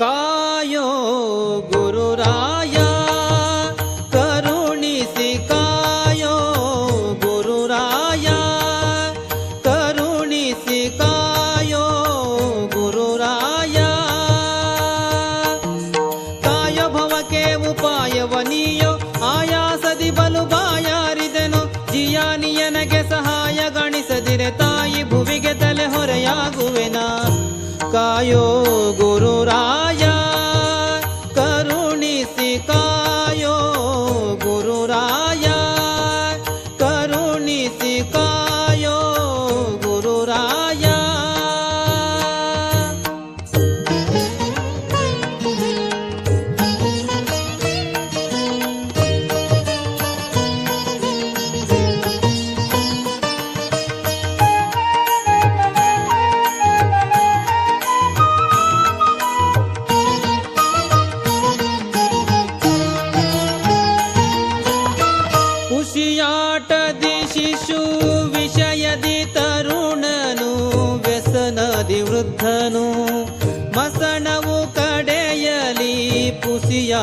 ಕಾಯೋ ಗುರುರಾಯ ಕರುಣಿಸಿ ಕಾಯೋ ಗುರುರಾಯ ಕರುಣಿಸಿ ಕಾಯೋ ಗುರುರಾಯ ಕಾಯ ಭವಕ್ಕೆ ಉಪಾಯವನಿಯೋ ಆಯಾಸದಿ ಬಲು ಬಾಯಾರಿದೆನು ಜಿಯಾನಿಯನಗೆ ಸಹಾಯ ಗಣಿಸದಿರೆ ತಾಯಿ ಭುವಿಗೆ ತಲೆ ಹೊರೆಯಾಗುವೆನ ಕಾಯೋ ಗುರುರಾಯ ಕರುಣಿಸಿ ಕಾಯೋ ಗುರುರಾಯ ಕರುಣಿಸಿ ಕಾಯೋ ಗುರುರಾಯ ಖುಷಿಯಾಟದಿ ಶಿಶು ವಿಷಯದಿ ತರುಣನು ವ್ಯಸನದಿ ವೃದ್ಧನು ಮಸಣವು ಕಡೆಯಲಿ ಪುಸಿಯ